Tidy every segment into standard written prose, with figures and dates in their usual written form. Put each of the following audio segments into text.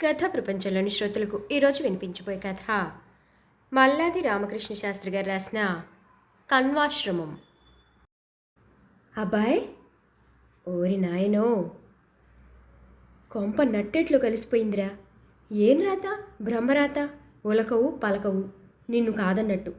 కథ ప్రపంచంలోని శ్రోతలకు ఈరోజు వినిపించబోయే కథ మల్లాది రామకృష్ణ శాస్త్రి గారు రాసిన కణ్వాశ్రమం. అబ్బాయ్, ఓరి నాయనో, కొంప నట్టెట్లు కలిసిపోయిందిరా. ఏం రాత, బ్రహ్మరాత, ఉలకవు పలకవు, నిన్ను కాదన్నట్టు.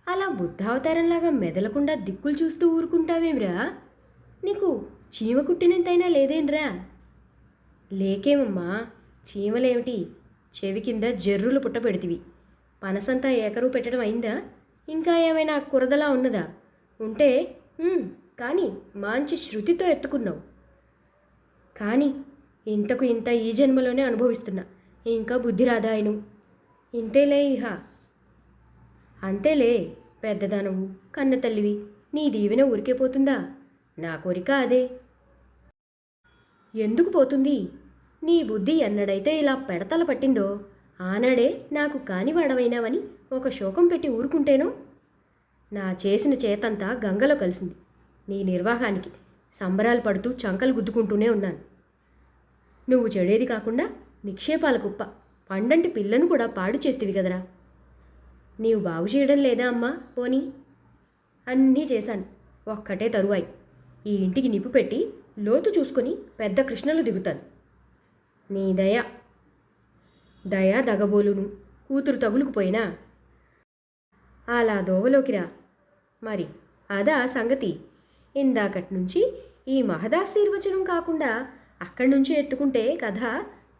అలా బుద్ధావతారంలాగా మెదలకుండా దిక్కులు చూస్తూ ఊరుకుంటావేమిరా? నీకు చీమ కుట్టినంతైనా లేదేంరా? లేకేమమ్మా, చీమలేమిటి, చెవి కింద జర్రులు పుట్టపెడితివి. పనసంతా ఏకరువు పెట్టడం అయిందా? ఇంకా ఏమైనా కురదలా ఉన్నదా? ఉంటే కానీ మంచి శృతితో ఎత్తుకున్నావు. కానీ ఇంతకు ఇంత ఈ జన్మలోనే అనుభవిస్తున్నా. ఇంకా బుద్ధి రాదాయను. ఇంతేలే ఇహ. అంతేలే, పెద్దదానవు, కన్న తల్లివి, నీ దీవెన ఊరికే పోతుందా? నా కోరిక అదే. ఎందుకు పోతుంది? నీ బుద్ధి ఎన్నడైతే ఇలా పెడతల పట్టిందో ఆనాడే నాకు కానివాడవైనావని ఒక శోకం పెట్టి ఊరుకుంటేనో. నా చేసిన చేతంతా గంగలో కలిసింది. నీ నిర్వాహానికి సంబరాలు పడుతూ చంకలు గుద్దుకుంటూనే ఉన్నాను. నువ్వు చెడేది కాకుండా నిక్షేపాల కుప్ప, పండంటి పిల్లను కూడా పాడు చేస్తేవి కదరా. నీవు బాగు చేయడం లేదా అమ్మా? పోనీ అన్నీ చేశాను, ఒక్కటే తరువాయి. ఈ ఇంటికి నిప్పు పెట్టి లోతు చూసుకొని పెద్ద కృష్ణలు దిగుతాను. నీ దయ దగబోలును, కూతురు తగులుకుపోయినా అలా దోవలోకిరా. మరి అదా సంగతి. ఇందాకటి నుంచి ఈ మహదాశీర్వచనం కాకుండా అక్కడి నుంచే ఎత్తుకుంటే కథ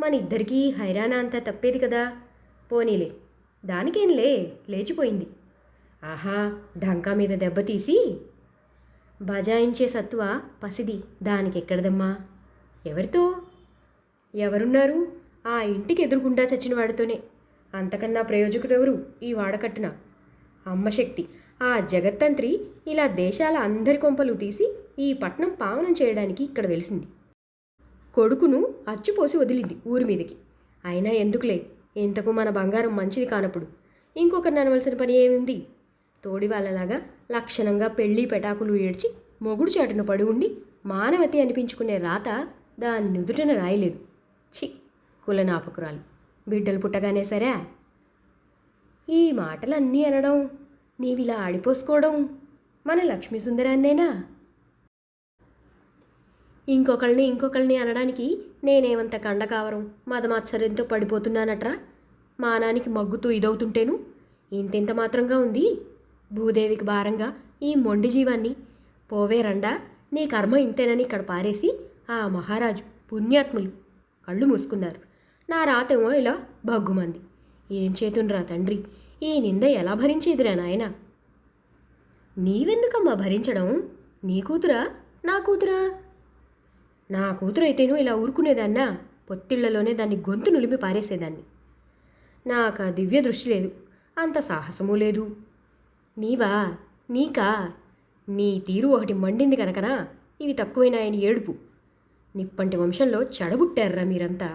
మన ఇద్దరికీ హైరానా అంతా తప్పేది కదా. పోనీలే, దానికేంలే, లేచిపోయింది. ఆహా, ఢంకా మీద దెబ్బతీసి బజాయించే సత్వ పసిది దానికెక్కడదమ్మా. ఎవరితో? ఎవరున్నారు? ఆ ఇంటికి ఎదురుగుండా చచ్చిన వాడితోనే. అంతకన్నా ప్రయోజకుడెవరు ఈ వాడకట్టున? అమ్మశక్తి, ఆ జగత్తంత్రి ఇలా దేశాల అందరి కొంపలు తీసి ఈ పట్నం పావనం చేయడానికి ఇక్కడ వెలిసింది. కొడుకును అచ్చుపోసి వదిలింది ఊరి మీదకి. అయినా ఎందుకులే, ఇంతకు మన బంగారం మంచిది కానప్పుడు ఇంకొకరిని అనవలసిన పని ఏముంది? తోడి వాళ్ళలాగా లక్షణంగా పెళ్ళి పెటాకులు ఏడ్చి మొగుడు చాటున పడి ఉండి మానవతి అనిపించుకునే రాత దాని నుదుటన రాయలేదు. చి, కులనాపకురాలు, బిడ్డలు పుట్టగానే సరే. ఈ మాటలన్నీ అనడం, నీవిలా ఆడిపోసుకోవడం మన లక్ష్మీ సుందరాన్నేనా? ఇంకొకళ్ళని అనడానికి నేనేమంత కండకావరం మదమాత్సర్యంతో పడిపోతున్నానట్రా. మానానికి మగ్గుతూ ఇదవుతుంటేను ఇంతింత మాత్రంగా ఉంది భూదేవికి భారంగా ఈ మొండి జీవాన్ని. పోవే రండా, నీ కర్మ ఇంతేనని ఇక్కడ పారేసి ఆ మహారాజు పుణ్యాత్ములు కళ్ళు మూసుకున్నారు. నా రాతేమో ఇలా భగ్గుమంది. ఏం చేతుండ్రా తండ్రి, ఈ నింద ఎలా భరించేదిరా నాయన? నీవెందుకమ్మా భరించడం? నీ కూతురా, నా కూతురా? నా కూతురైతేనూ ఇలా ఊరుకునేదాన్నా? పొత్తిళ్లలోనే దాన్ని గొంతు నులిమి పారేసేదాన్ని. నాకు ఆ దివ్య దృష్టి లేదు, అంత సాహసమూ లేదు. నీవా? నీకా? నీ తీరు ఒకటి మండింది కనుకనా ఇవి తక్కువైనాయని ఏడుపు. నిప్పంటి వంశంలో చెడబుట్టారా మీరంతా.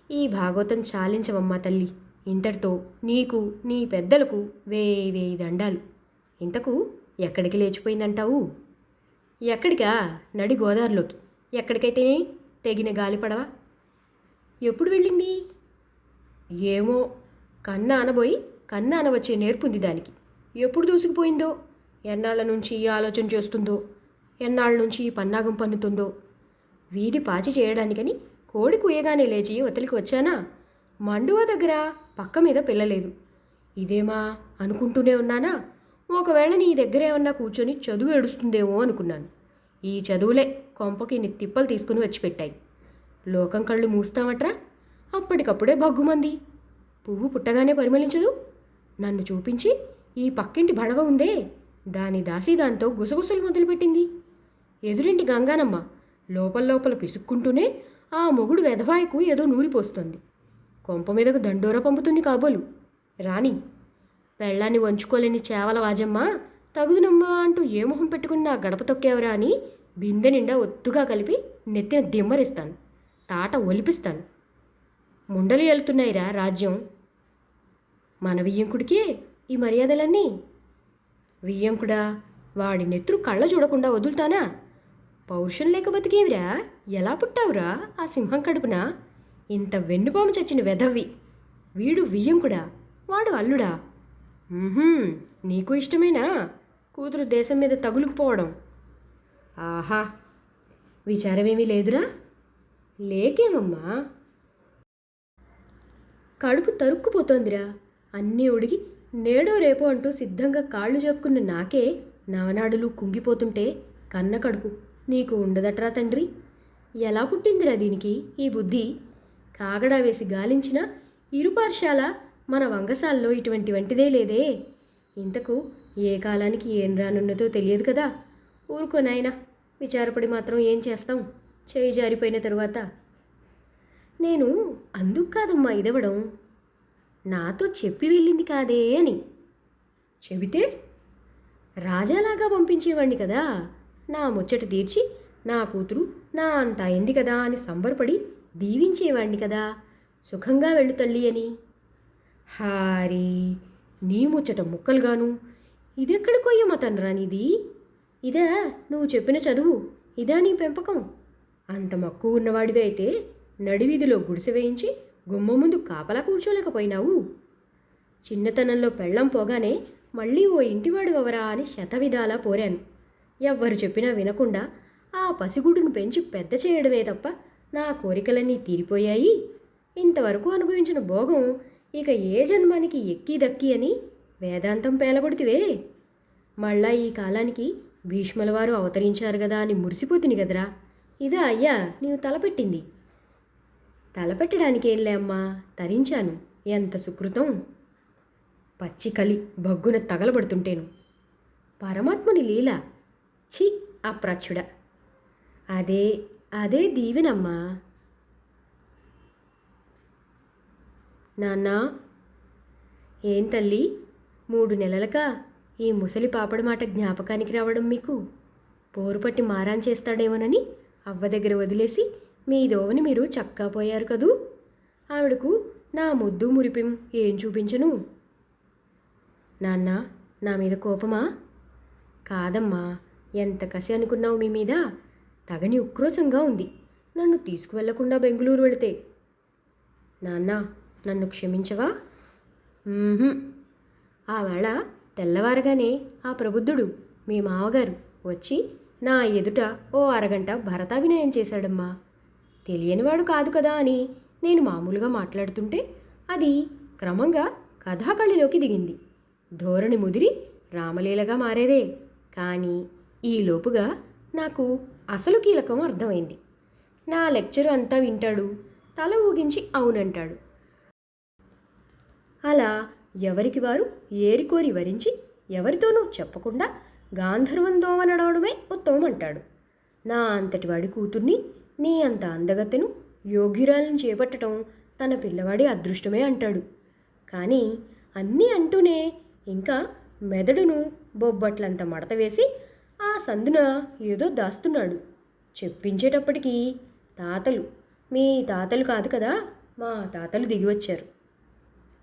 ఈ భాగవతం చాలించవమ్మా తల్లి. ఇంతటితో నీకు నీ పెద్దలకు వేయి దండాలు. ఇంతకు ఎక్కడికి లేచిపోయిందంటావు? ఎక్కడికా? నడి గోదావరిలోకి. ఎక్కడికైతేనే తెగిన గాలిపడవా? ఎప్పుడు వెళ్ళింది? ఏమో, కన్న అనవచ్చే నేర్పుంది దానికి. ఎప్పుడు దూసుకుపోయిందో, ఎన్నాళ్ళ నుంచి ఈ ఆలోచన చేస్తుందో, ఎన్నాళ్ళ నుంచి ఈ పన్నాగం పన్నుతుందో. వీధి పాచి చేయడానికని కోడి కుయ్యగానే లేచి వతలికి వచ్చానా, మండువా దగ్గర పక్క మీద పిల్లలేదు. ఇదేమా అనుకుంటూనే ఉన్నానా, ఒకవేళ నీ దగ్గర ఏమన్నా కూర్చొని చదువు ఏడుస్తుందేమో అనుకున్నాను. ఈ చదువులే కొంపకి నీ తిప్పలు తీసుకుని వచ్చిపెట్టాయి. లోకం కళ్ళు మూస్తామట్రా, అప్పటికప్పుడే భగ్గుమంది. పువ్వు పుట్టగానే పరిమళించదు. నన్ను చూపించి ఈ పక్కింటి బడవ ఉందే, దాని దాసి దాంతో గుసగుసలు మొదలుపెట్టింది. ఎదురింటి గంగానమ్మ లోపల పిసుక్కుంటూనే ఆ మొగుడు వెధవాయికు ఏదో నూరిపోస్తోంది. కొంప మీదకు దండోర పంపుతుంది కాబోలు. రాణి, పెళ్ళాన్ని వంచుకోలేని చేవల వాజమ్మ తగుదునమ్మా అంటూ ఏ మొహం పెట్టుకుని నా గడప తొక్కేవరా అని బిందె నిండా ఒత్తుగా కలిపి నెత్తిన దిమ్మరిస్తాను, తాట ఒలిపిస్తాను. ముండలు వెళ్తున్నాయిరా రాజ్యం. మన వియ్యంకుడికే ఈ మర్యాదలన్నీ. వియ్యంకుడా, వాడి నెత్తురు కళ్ళ చూడకుండా వదులుతానా? పౌరుషం లేక బతికేవిరా? ఎలా పుట్టావురా ఆ సింహం కడుపున? ఇంత వెన్నుపాము చచ్చిన వెధవ్వి. వీడు వియ్యంకుడా, వాడు అల్లుడా. నీకు ఇష్టమేనా కూతురు దేశం మీద తగులుకుపోవడం? ఆహా, విచారమేమీ లేదురా? లేకేమమ్మా, కడుపు తరుక్కుపోతోందిరా. అన్నీ ఉడిగి నేడో రేపో అంటూ సిద్ధంగా కాళ్ళు చెప్పుకున్న నాకే నవనాడులు కుంగిపోతుంటే కన్న కడుపు నీకు ఉండదట్రా తండ్రి. ఎలా పుట్టిందిరా దీనికి ఈ బుద్ధి? కాగడా వేసి గాలించిన ఇరుపార్శాల మన వంగసాల్లో ఇటువంటి వంటిదే లేదే. ఇంతకు ఏ కాలానికి ఏం రానున్నదో తెలియదు కదా. ఊరుకోనాయనా, విచారపడి మాత్రం ఏం చేస్తాం, చేయి జారిపోయిన తరువాత. నేను అందుకు కాదమ్మా ఇదవడం, నాతో చెప్పి వెళ్ళింది కాదే అని. చెబితే రాజాలాగా పంపించేవాణ్ణి కదా. నా ముచ్చట తీర్చి నా కూతురు నా అంత అయింది కదా అని సంబరపడి దీవించేవాణ్ణి కదా, సుఖంగా వెళ్ళు తల్లి అని. హారీ, నీ ముచ్చట ముక్కలుగాను. ఇదెక్కడ కొయ్యమతనరా నీది? ఇదా నువ్వు చెప్పిన చదువు? ఇదా నీ పెంపకం? అంత మక్కువ ఉన్నవాడివి అయితే నడివీధిలో గుడిసె వేయించి గుమ్మ ముందు కాపలా కూర్చోలేకపోయినావు. చిన్నతనంలో పెళ్ళం పోగానే మళ్ళీ ఓ ఇంటివాడివవరా అని శతవిధాలా పోరాను. ఎవ్వరు చెప్పినా వినకుండా ఆ పసిగుడును పెంచి పెద్ద చేయడమే తప్ప నా కోరికలన్నీ తీరిపోయాయి. ఇంతవరకు అనుభవించిన భోగం ఇక ఏ జన్మానికి ఎక్కి దక్కి అని వేదాంతం పేలగొడితివే. మళ్ళా ఈ కాలానికి భీష్ముల వారు అవతరించారు కదా అని మురిసిపోతుంది కదరా. ఇదా అయ్యా నీవు తలపెట్టింది? తలపెట్టడానికేంలే అమ్మా, తరించాను. ఎంత సుకృతం. పచ్చి కలి బగ్గున తగలబడుతుంటేను. పరమాత్ముని లీల. ఛీ అప్రాచ్యుడ. అదే అదే దీవెనమ్మా. నాన్నా, ఏం తల్లి 3 నెలలకా ఈ ముసలి పాపడి మాట జ్ఞాపకానికి రావడం మీకు? పోరుపట్టి మారాన్ చేస్తాడేమోనని అవ్వ దగ్గర వదిలేసి మీ దోవని మీరు చక్కా పోయారు కదూ. ఆవిడకు నా ముద్దు మురిపిం ఏం చూపించను? నాన్న, నా మీద కోపమా? కాదమ్మా, ఎంత కసి అనుకున్నావు మీ మీద. తగని ఉక్రోషంగా ఉంది నన్ను తీసుకువెళ్లకుండా బెంగుళూరు వెళితే. నాన్న, నన్ను క్షమించవా? ఆ వేళ తెల్లవారగానే ఆ ప్రబుద్ధుడు మీ మావగారు వచ్చి నా ఎదుట ఓ అరగంట భరతాభినయం చేశాడమ్మా. తెలియనివాడు కాదు కదా అని నేను మామూలుగా మాట్లాడుతుంటే అది క్రమంగా కథాకళిలోకి దిగింది. ధోరణి ముదిరి రామలీలగా మారేదే. కానీ ఈలోపుగా నాకు అసలు కీలకం అర్థమైంది. నా లెక్చరు అంతా వింటాడు, తల ఊగించి అవునంటాడు. అలా ఎవరికి వారు ఏరికోరి వరించి ఎవరితోనూ చెప్పకుండా గాంధర్వం దోవ నడవడమే ఉత్తమం అంటాడు. నా అంతటి వాడి కూతుర్ని, నీ అంత అందగత్తెను, యోగ్యురాలను చేపట్టడం తన పిల్లవాడి అదృష్టమే అంటాడు. కానీ అన్నీ అంటూనే ఇంకా మెదడును బొబ్బట్లంత మడత వేసి ఆ సందున ఏదో దాస్తున్నాడు. చెప్పించేటప్పటికీ తాతలు, మీ తాతలు కాదు కదా, మా తాతలు దిగివచ్చారు.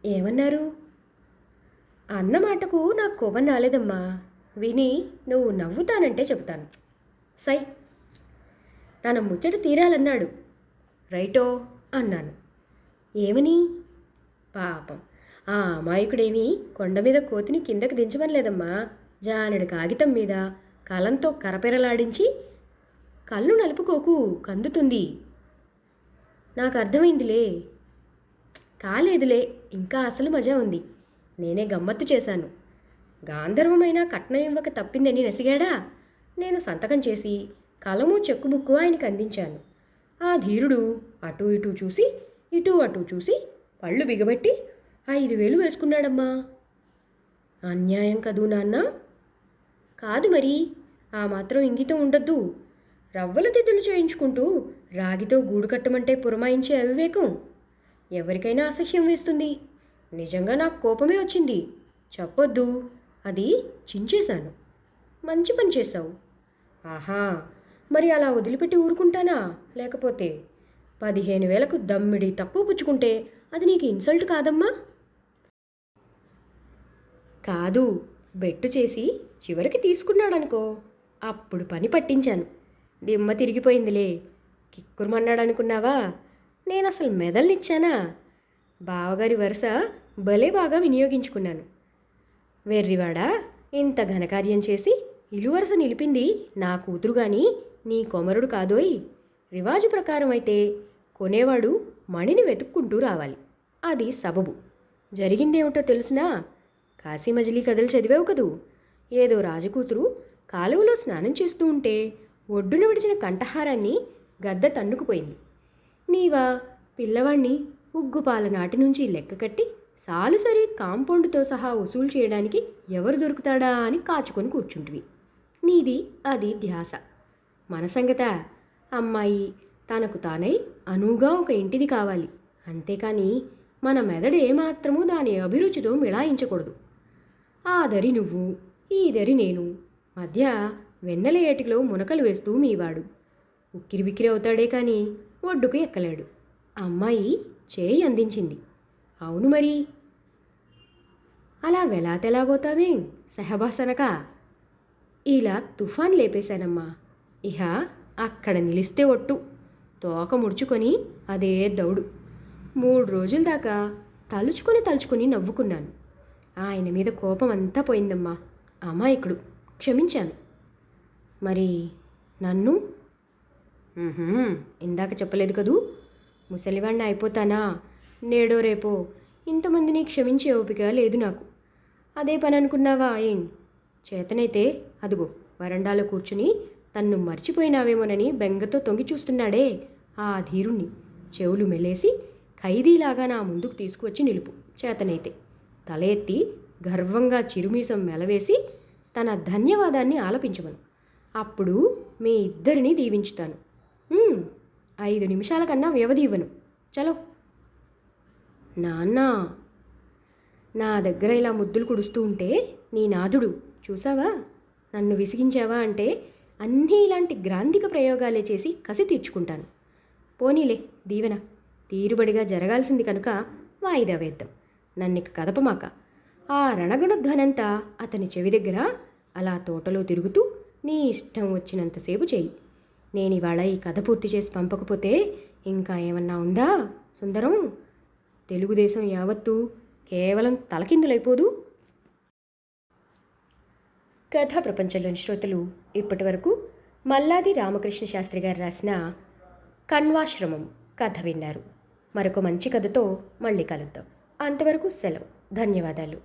ఏమన్నారు? అన్న మాటకు నాకు కోపం రాలేదమ్మా. విని నువ్వు నవ్వుతానంటే చెబుతాను. సై, తన ముచ్చట తీరాలన్నాడు. రైటో అన్నాను. ఏమని? పాపం ఆ అమాయకుడేమీ కొండ మీద కోతిని కిందకి దించమనలేదమ్మా. జానడి కాగితం మీద కలంతో కరపెరలాడించి కళ్ళు నలుపుకోకు కందుతుంది. నాకు అర్థమైందిలే. కాలేదులే, ఇంకా అసలు మజా ఉంది. నేనే గమ్మత్తు చేశాను. గాంధర్వమైన కట్నం ఇవ్వక తప్పిందని నసిగాడా. నేను సంతకం చేసి కలము చెక్కుబుక్కు ఆయనకి అందించాను. ఆ ధీరుడు అటూ ఇటూ చూసి ఇటూ అటూ చూసి పళ్ళు బిగబెట్టి 5,000 వేసుకున్నాడమ్మా. అన్యాయం కదూ నాన్న? కాదు మరి, ఆ మాత్రం ఇంగితం ఉండద్దు. రవ్వల దిద్దులు చేయించుకుంటూ రాగితో గూడు కట్టమంటే పురమాయించే అవివేకం ఎవరికైనా అసహ్యం వేస్తుంది. నిజంగా నాకు కోపమే వచ్చింది. చెప్పొద్దు, అది చించేశాను. మంచి పని చేశావు. ఆహా, మరి అలా వదిలిపెట్టి ఊరుకుంటానా? లేకపోతే 15,000కు దమ్మిడి తక్కువ పుచ్చుకుంటే అది నీకు ఇన్సల్ట్ కాదమ్మా? కాదు, బెట్టు చేసి చివరికి తీసుకున్నాడనుకో, అప్పుడు పని పట్టించాను. దిమ్మ తిరిగిపోయిందిలే. కిక్కురుమన్నాడనుకున్నావా? నేనసలు మెదల్నిచ్చానా? బావగారి వరుస భలే బాగా వినియోగించుకున్నాను. వెర్రివాడా, ఇంత ఘనకార్యం చేసి ఇలువరస నిలిపింది నా కూతురు గాని నీ కొమరుడు కాదోయ్. రివాజు ప్రకారం అయితే కొనేవాడు మణిని వెతుక్కుంటూ రావాలి. అది సబబు. జరిగిందేమిటో తెలుసునా? కాశీమజిలీ కథలు చదివావు కదూ. ఏదో రాజకూతురు కాలువలో స్నానం చేస్తూ ఉంటే ఒడ్డున విడిచిన కంఠహారాన్ని గద్ద తన్నుకుపోయింది. నీవా పిల్లవాణ్ణి ఉగ్గుపాల నాటి నుంచి లెక్క కట్టి సాలుసరి కాంపౌండ్తో సహా వసూలు చేయడానికి ఎవరు దొరుకుతాడా అని కాచుకొని కూర్చుంటివి. నీది అది ధ్యాస. మన సంగత అమ్మాయి తనకు తానై అనువుగా ఒక ఇంటిది కావాలి. అంతేకాని మన మెదడు ఏమాత్రమూ దాని అభిరుచితో మిళాయించకూడదు. ఆ దరి నువ్వు, ఈ దరి నేను, మధ్య వెన్నెల ఏటిలో మునకలు వేస్తూ మీవాడు ఉక్కిరిబిక్కిరి అవుతాడే కానీ ఒడ్డుకు ఎక్కలేడు. అమ్మాయి చేయి అందించింది. అవును మరి. అలా వెలాతెలాబోతావేం సహబాసనక? ఇలా తుఫాన్ లేపేశానమ్మా. ఇహ అక్కడ నిలిస్తే ఒట్టు. తోక ముడుచుకొని అదే దౌడు. 3 రోజుల దాకా తలుచుకొని నవ్వుకున్నాను. ఆయన మీద కోపం అంతా పోయిందమ్మా. అమాయకుడు, క్షమించాను. మరి నన్ను? ఇందాక చెప్పలేదు కదూ, ముసలివాణ్ణి అయిపోతానా నేడో రేపో. ఇంతమందిని క్షమించే ఓపిక లేదు నాకు. అదే పని అనుకున్నావా ఏం? చేతనైతే అదుగో వరండాలో కూర్చుని తన్ను మర్చిపోయినావేమోనని బెంగతో తొంగి చూస్తున్నాడే ఆ ధీరుణ్ణి చెవులు మెలేసి ఖైదీలాగా నా ముందుకు తీసుకువచ్చి నిలుపు. చేతనైతే తల ఎత్తి గర్వంగా చిరుమీసం మెలవేసి తన ధన్యవాదాన్ని ఆలపించమను. అప్పుడు మీ ఇద్దరిని దీవించుతాను. 5 నిమిషాల కన్నా వ్యవధి ఇవ్వను. చలో. నాన్న నా దగ్గర ఇలా ముద్దులు కుడుస్తూ ఉంటే నీ నాథుడు చూసావా, నన్ను విసిగించావా అంటే అన్నీ ఇలాంటి గ్రాంధిక ప్రయోగాలే చేసి కసి తీర్చుకుంటాను. పోనీలే దీవెన, తీరుబడిగా జరగాల్సింది కనుక వాయిదా వేద్దాం. నన్నిక కదపమాక. ఆ రణగుణధ్వనంతా అతని చెవి దగ్గర అలా తోటలో తిరుగుతూ నీ ఇష్టం వచ్చినంతసేపు చెయ్యి. నేను ఇవాళ ఈ కథ పూర్తి చేసి పంపకపోతే ఇంకా ఏమన్నా ఉందా సుందరం? తెలుగుదేశం యావత్తూ కేవలం తలకిందులైపోదు. కథా ప్రపంచంలోని శ్రోతలు ఇప్పటి వరకు మల్లాది రామకృష్ణ శాస్త్రి గారు రాసిన కణ్వాశ్రమం కథ విన్నారు. మరొక మంచి కథతో మళ్ళీ కలుద్దాం. అంతవరకు సెలవు. ధన్యవాదాలు.